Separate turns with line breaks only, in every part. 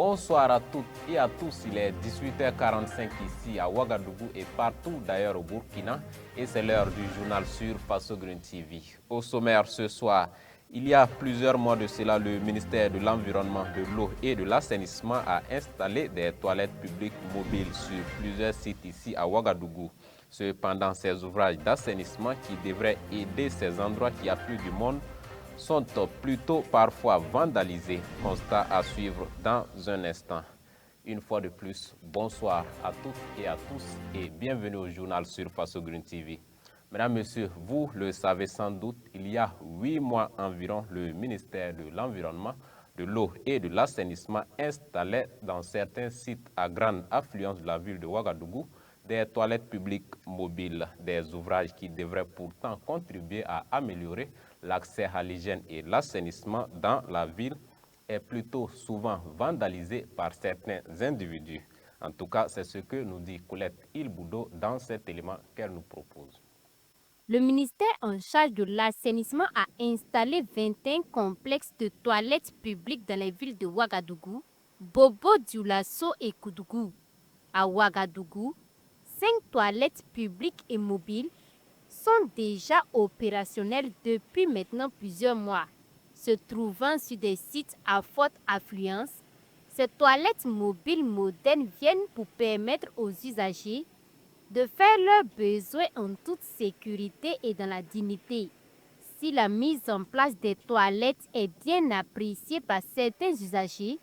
Bonsoir à toutes et à tous, il est 18h45 ici à Ouagadougou et partout d'ailleurs au Burkina et c'est l'heure du journal sur Faso Green TV. Au sommaire ce soir, il y a plusieurs mois de cela, le ministère de l'Environnement, de l'Eau et de l'Assainissement a installé des toilettes publiques mobiles sur plusieurs sites ici à Ouagadougou. Cependant, ces ouvrages d'assainissement qui devraient aider ces endroits qui affluent du monde sont plutôt parfois vandalisés. Constat à suivre dans un instant. Une fois de plus, bonsoir à toutes et à tous et bienvenue au journal sur Faso Green TV. Mesdames, Messieurs, vous le savez sans doute, il y a 8 mois environ, le ministère de l'Environnement, de l'Eau et de l'Assainissement installait dans certains sites à grande affluence de la ville de Ouagadougou des toilettes publiques mobiles, des ouvrages qui devraient pourtant contribuer à améliorer l'accès à l'hygiène et l'assainissement dans la ville est plutôt souvent vandalisé par certains individus. En tout cas, c'est ce que nous dit Colette Ilboudo dans cet élément qu'elle nous propose.
Le ministère en charge de l'assainissement a installé 21 complexes de toilettes publiques dans les villes de Ouagadougou, Bobo, Dioulasso et Koudougou. À Ouagadougou, 5 toilettes publiques et mobiles sont déjà opérationnelles depuis maintenant plusieurs mois. Se trouvant sur des sites à forte affluence, ces toilettes mobiles modernes viennent pour permettre aux usagers de faire leurs besoins en toute sécurité et dans la dignité. Si la mise en place des toilettes est bien appréciée par certains usagers,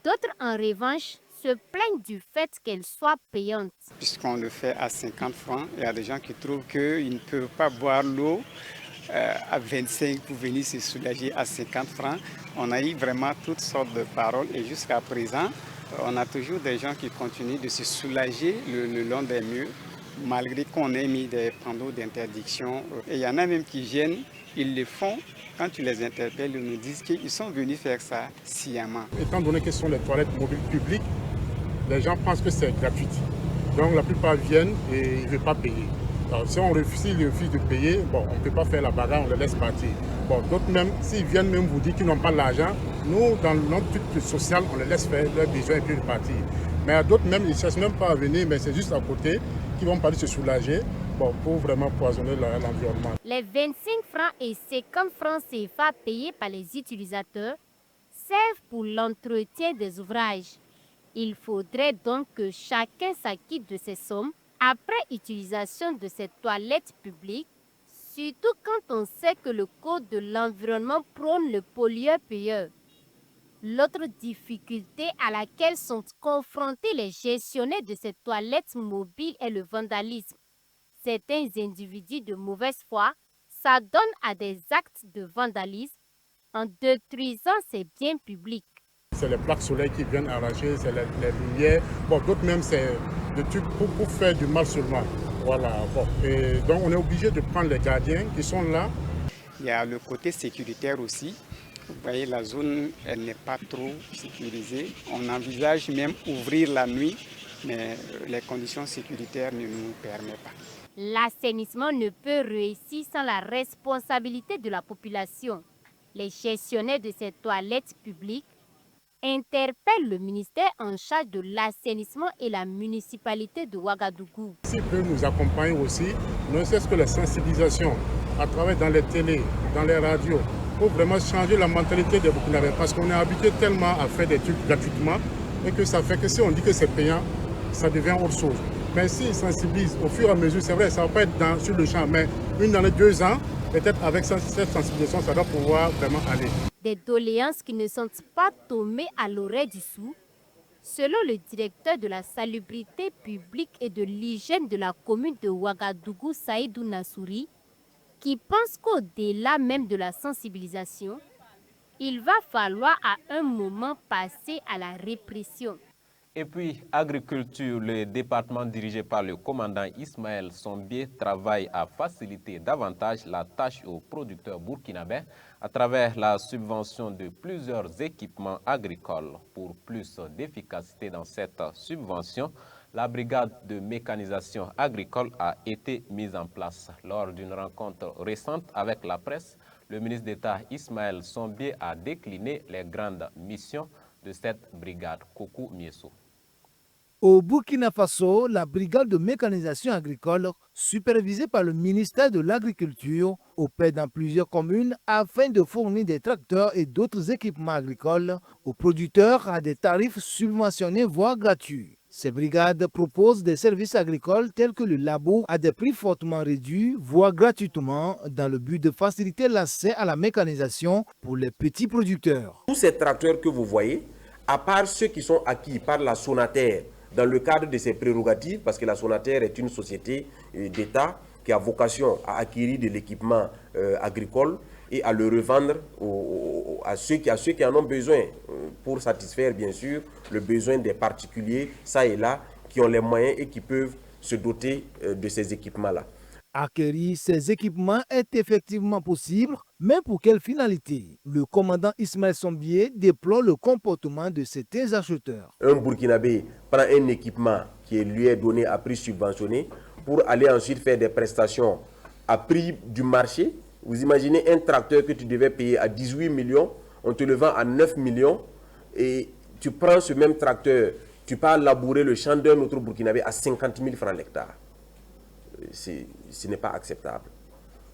d'autres en revanche se plaignent du fait qu'elles soient payantes.
Puisqu'on le fait à 50 francs, il y a des gens qui trouvent qu'ils ne peuvent pas boire l'eau à 25 pour venir se soulager à 50 francs. On a eu vraiment toutes sortes de paroles et jusqu'à présent, on a toujours des gens qui continuent de se soulager le long des murs, malgré qu'on ait mis des panneaux d'interdiction. Et il y en a même qui viennent, ils le font. Quand tu les interpelles, ils nous disent qu'ils sont venus faire ça sciemment.
Étant donné que ce sont les toilettes mobiles publiques, les gens pensent que c'est gratuit. Donc la plupart viennent et ils ne veulent pas payer. Alors, si on refuse de payer, bon, on ne peut pas faire la bagarre, on les laisse partir. Bon, d'autres même, s'ils viennent même vous dire qu'ils n'ont pas l'argent, nous, dans notre truc social, on les laisse faire leurs besoins et puis partir. Mais d'autres même, ils ne cherchent même pas à venir, mais c'est juste à côté qu'ils vont parler se soulager bon, pour vraiment poisonner l'environnement.
Les 25 francs et 50 francs CFA payés par les utilisateurs servent pour l'entretien des ouvrages. Il faudrait donc que chacun s'acquitte de ces sommes après utilisation de ces toilettes publiques, surtout quand on sait que le code de l'environnement prône le pollueur-payeur. L'autre difficulté à laquelle sont confrontés les gestionnaires de ces toilettes mobiles est le vandalisme. Certains individus de mauvaise foi s'adonnent à des actes de vandalisme en détruisant ces biens publics.
C'est les plaques solaires qui viennent arracher, c'est les lumières. Bon, d'autres même, c'est des trucs pour faire du mal seulement. Voilà. Bon. Et donc, on est obligé de prendre les gardiens qui sont là.
Il y a le côté sécuritaire aussi. Vous voyez, la zone, elle n'est pas trop sécurisée. On envisage même ouvrir la nuit, mais les conditions sécuritaires ne nous permettent pas.
L'assainissement ne peut réussir sans la responsabilité de la population. Les gestionnaires de ces toilettes publiques interpelle le ministère en charge de l'assainissement et la municipalité de Ouagadougou.
S'ils peuvent nous accompagner aussi, ne serait-ce que la sensibilisation à travers dans les télés, dans les radios, pour vraiment changer la mentalité des Burkinabés. Parce qu'on est habitué tellement à faire des trucs gratuitement et que ça fait que si on dit que c'est payant, ça devient autre chose. Mais s'ils sensibilisent au fur et à mesure, c'est vrai, ça ne va pas être sur le champ, mais une dans les 2 ans, peut-être avec cette sensibilisation, ça doit pouvoir vraiment aller.
Des doléances qui ne sont pas tombées à l'oreille du sourd. Selon le directeur de la salubrité publique et de l'hygiène de la commune de Ouagadougou, Saïdou Nassouri, qui pense qu'au-delà même de la sensibilisation, il va falloir à un moment passer à la répression.
Et puis, agriculture, le département dirigé par le commandant Ismaël Sombié travaille à faciliter davantage la tâche aux producteurs burkinabés à travers la subvention de plusieurs équipements agricoles. Pour plus d'efficacité dans cette subvention, la brigade de mécanisation agricole a été mise en place. Lors d'une rencontre récente avec la presse, le ministre d'État Ismaël Sombié a décliné les grandes missions de cette brigade. Kokou Mieso.
Au Burkina Faso, la brigade de mécanisation agricole, supervisée par le ministère de l'Agriculture, opère dans plusieurs communes afin de fournir des tracteurs et d'autres équipements agricoles aux producteurs à des tarifs subventionnés voire gratuits. Ces brigades proposent des services agricoles tels que le labour à des prix fortement réduits, voire gratuitement, dans le but de faciliter l'accès à la mécanisation pour les petits producteurs.
Tous ces tracteurs que vous voyez, à part ceux qui sont acquis par la Sonater, dans le cadre de ses prérogatives, parce que la Sonater est une société d'État qui a vocation à acquérir de l'équipement agricole et à le revendre à ceux qui en ont besoin, pour satisfaire bien sûr le besoin des particuliers, ça et là, qui ont les moyens et qui peuvent se doter de ces équipements-là.
Acquérir ces équipements est effectivement possible, mais pour quelle finalité? Le commandant Ismaël Sombier déplore le comportement de certains acheteurs.
Un Burkinabé prend un équipement qui lui est donné à prix subventionné pour aller ensuite faire des prestations à prix du marché. Vous imaginez un tracteur que tu devais payer à 18 millions, on te le vend à 9 millions et tu prends ce même tracteur, tu pars labourer le champ d'un autre Burkinabé à 50 000 francs l'hectare. Ce n'est pas acceptable.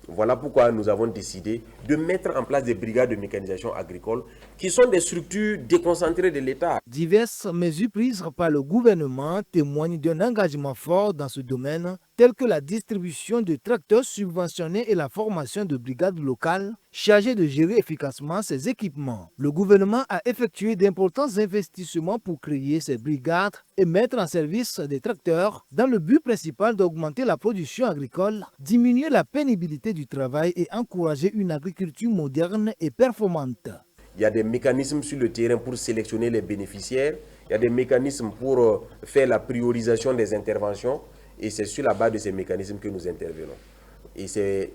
Voilà pourquoi nous avons décidé de mettre en place des brigades de mécanisation agricole qui sont des structures déconcentrées de l'État.
Diverses mesures prises par le gouvernement témoignent d'un engagement fort dans ce domaine, tel que la distribution de tracteurs subventionnés et la formation de brigades locales chargées de gérer efficacement ces équipements. Le gouvernement a effectué d'importants investissements pour créer ces brigades et mettre en service des tracteurs dans le but principal d'augmenter la production agricole, diminuer la pénibilité du travail et encourager une agriculture moderne et performante.
Il y a des mécanismes sur le terrain pour sélectionner les bénéficiaires, il y a des mécanismes pour faire la priorisation des interventions et c'est sur la base de ces mécanismes que nous intervenons. Et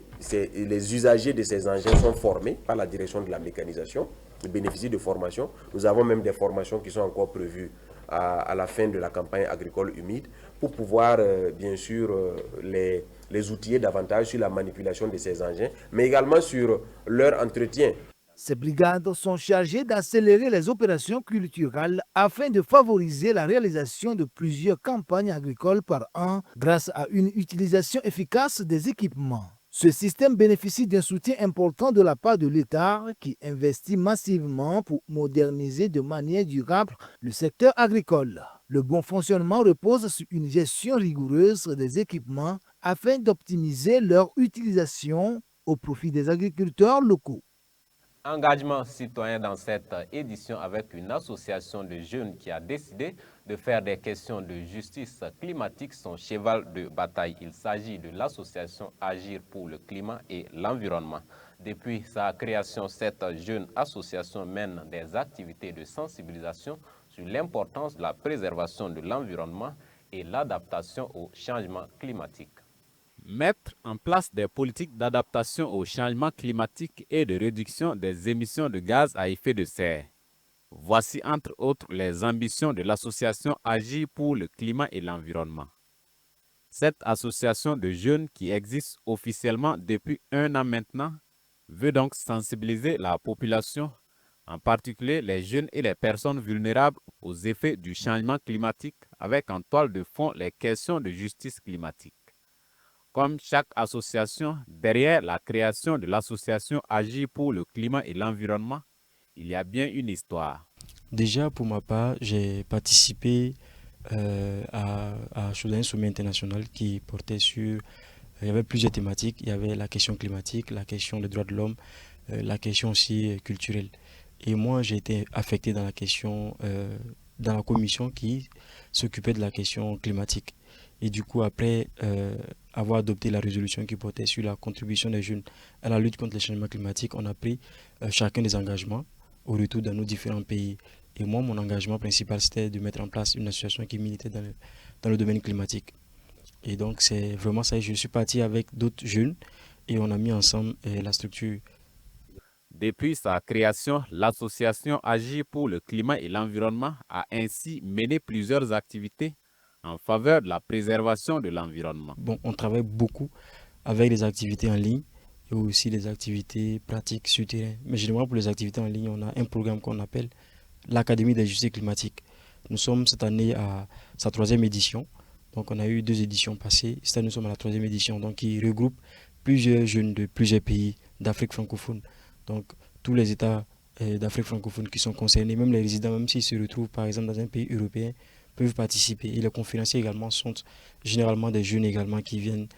les usagers de ces engins sont formés par la direction de la mécanisation, ils bénéficient de formations. Nous avons même des formations qui sont encore prévues à la fin de la campagne agricole humide pour pouvoir bien sûr les outiller davantage sur la manipulation de ces engins, mais également sur leur entretien.
Ces brigades sont chargées d'accélérer les opérations culturelles afin de favoriser la réalisation de plusieurs campagnes agricoles par an grâce à une utilisation efficace des équipements. Ce système bénéficie d'un soutien important de la part de l'État qui investit massivement pour moderniser de manière durable le secteur agricole. Le bon fonctionnement repose sur une gestion rigoureuse des équipements afin d'optimiser leur utilisation au profit des agriculteurs locaux.
Engagement citoyen dans cette édition avec une association de jeunes qui a décidé de faire des questions de justice climatique son cheval de bataille. Il s'agit de l'association Agir pour le climat et l'environnement. Depuis sa création, cette jeune association mène des activités de sensibilisation sur l'importance de la préservation de l'environnement et l'adaptation au changement climatique.
Mettre en place des politiques d'adaptation au changement climatique et de réduction des émissions de gaz à effet de serre. Voici entre autres les ambitions de l'association Agir pour le climat et l'environnement. Cette association de jeunes qui existe officiellement depuis 1 an maintenant veut donc sensibiliser la population, en particulier les jeunes et les personnes vulnérables aux effets du changement climatique avec en toile de fond les questions de justice climatique. Comme chaque association, derrière la création de l'association Agir pour le climat et l'environnement, il y a bien une histoire.
Déjà, pour ma part, j'ai participé à un sommet international qui portait sur... Il y avait plusieurs thématiques. Il y avait la question climatique, la question des droits de l'homme, la question aussi culturelle. Et moi, j'ai été affecté dans la question, dans la commission qui s'occupait de la question climatique. Et du coup, après avoir adopté la résolution qui portait sur la contribution des jeunes à la lutte contre les changements climatiques, on a pris chacun des engagements au retour dans nos différents pays. Et moi, mon engagement principal, c'était de mettre en place une association qui militait dans le domaine climatique. Et donc, c'est vraiment ça. Je suis parti avec d'autres jeunes et on a mis ensemble la structure.
Depuis sa création, l'association Agir pour le climat et l'environnement a ainsi mené plusieurs activités en faveur de la préservation de l'environnement.
Bon, on travaille beaucoup avec des activités en ligne et aussi des activités pratiques sur terrain. Mais généralement pour les activités en ligne, on a un programme qu'on appelle l'Académie d'ajustement climatique. Nous sommes cette année à sa 3e édition. Donc on a eu 2 éditions passées. Cette année, nous sommes à la 3e édition, donc qui regroupe plusieurs jeunes de plusieurs pays d'Afrique francophone. Donc tous les États d'Afrique francophone qui sont concernés, même les résidents, même s'ils se retrouvent par exemple dans un pays européen, peuvent participer. Et les conférenciers également sont généralement des jeunes également qui viennent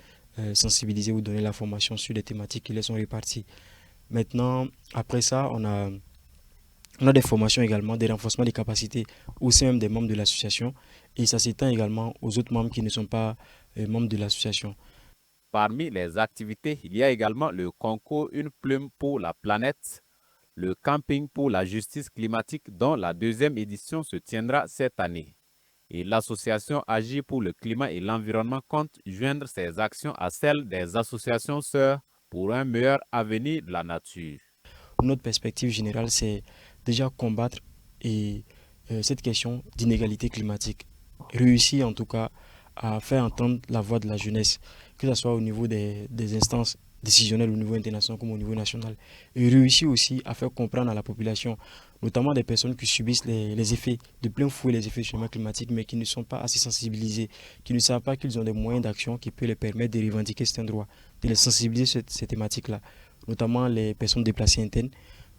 sensibiliser ou donner la formation sur des thématiques qui les sont réparties. Maintenant, après ça, on a des formations également, des renforcements des capacités au sein même des membres de l'association, et ça s'étend également aux autres membres qui ne sont pas membres de l'association.
Parmi les activités, il y a également le concours Une plume pour la planète, le camping pour la justice climatique dont la 2e édition se tiendra cette année. Et l'association Agir pour le climat et l'environnement compte joindre ses actions à celles des associations sœurs pour un meilleur avenir de la nature.
Notre perspective générale, c'est déjà combattre cette question d'inégalité climatique. Réussir en tout cas à faire entendre la voix de la jeunesse, que ce soit au niveau des instances décisionnelles au niveau international comme au niveau national. Et réussir aussi à faire comprendre à la population, notamment des personnes qui subissent les effets de plein fouet, les effets du changement climatique, mais qui ne sont pas assez sensibilisés, qui ne savent pas qu'ils ont des moyens d'action qui peuvent les permettre de revendiquer certains droits, de les sensibiliser sur ces thématiques-là, notamment les personnes déplacées internes,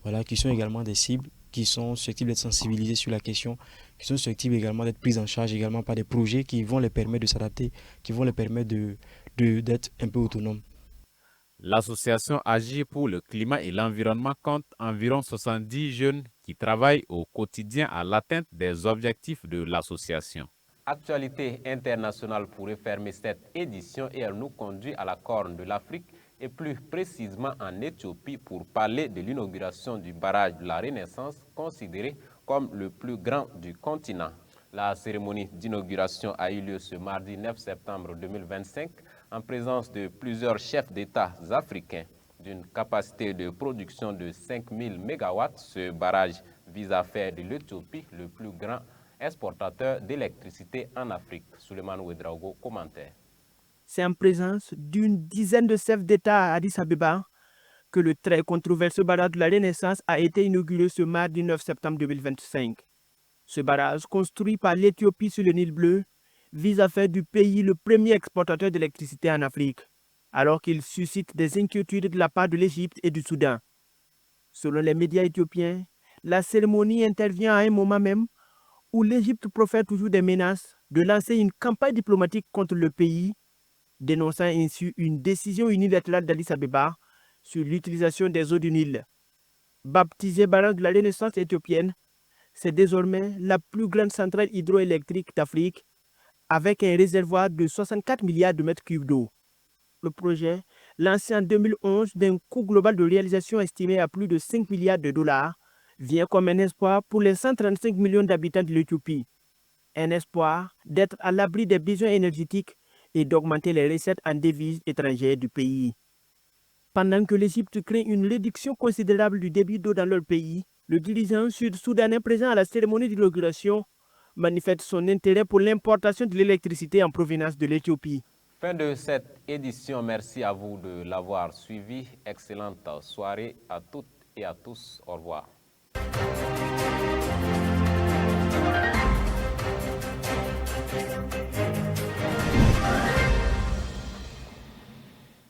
voilà, qui sont également des cibles, qui sont susceptibles d'être sensibilisées sur la question, qui sont susceptibles également d'être prises en charge également par des projets qui vont les permettre de s'adapter, qui vont les permettre d'être un peu autonomes.
L'association Agir pour le climat et l'environnement compte environ 70 jeunes qui travaillent au quotidien à l'atteinte des objectifs de l'association.
Actualité internationale pour refermer cette édition et elle nous conduit à la Corne de l'Afrique et plus précisément en Éthiopie pour parler de l'inauguration du barrage de la Renaissance considéré comme le plus grand du continent. La cérémonie d'inauguration a eu lieu ce mardi 9 septembre 2025 en présence de plusieurs chefs d'État africains. D'une capacité de production de 5000 MW, ce barrage vise à faire de l'Éthiopie le plus grand exportateur d'électricité en Afrique. Souleymane Ouedraogo, commentaire.
C'est en présence d'une dizaine de chefs d'État à Addis Abeba que le très controversé barrage de la Renaissance a été inauguré ce mardi 9 septembre 2025. Ce barrage, construit par l'Éthiopie sur le Nil Bleu, vise à faire du pays le premier exportateur d'électricité en Afrique, alors qu'il suscite des inquiétudes de la part de l'Égypte et du Soudan. Selon les médias éthiopiens, la cérémonie intervient à un moment même où l'Égypte profère toujours des menaces de lancer une campagne diplomatique contre le pays, dénonçant ainsi une décision unilatérale d'Addis Abeba sur l'utilisation des eaux du Nil. Baptisé barrage de la Renaissance éthiopienne, c'est désormais la plus grande centrale hydroélectrique d'Afrique, avec un réservoir de 64 milliards de mètres cubes d'eau. Le projet, lancé en 2011 d'un coût global de réalisation estimé à plus de 5 milliards de dollars, vient comme un espoir pour les 135 millions d'habitants de l'Éthiopie. Un espoir d'être à l'abri des besoins énergétiques et d'augmenter les recettes en devises étrangères du pays. Pendant que l'Égypte craint une réduction considérable du débit d'eau dans leur pays, le dirigeant sud-soudanais présent à la cérémonie d'inauguration manifeste son intérêt pour l'importation de l'électricité en provenance de l'Éthiopie.
Fin de cette édition. Merci à vous de l'avoir suivi. Excellente soirée à toutes et à tous. Au revoir.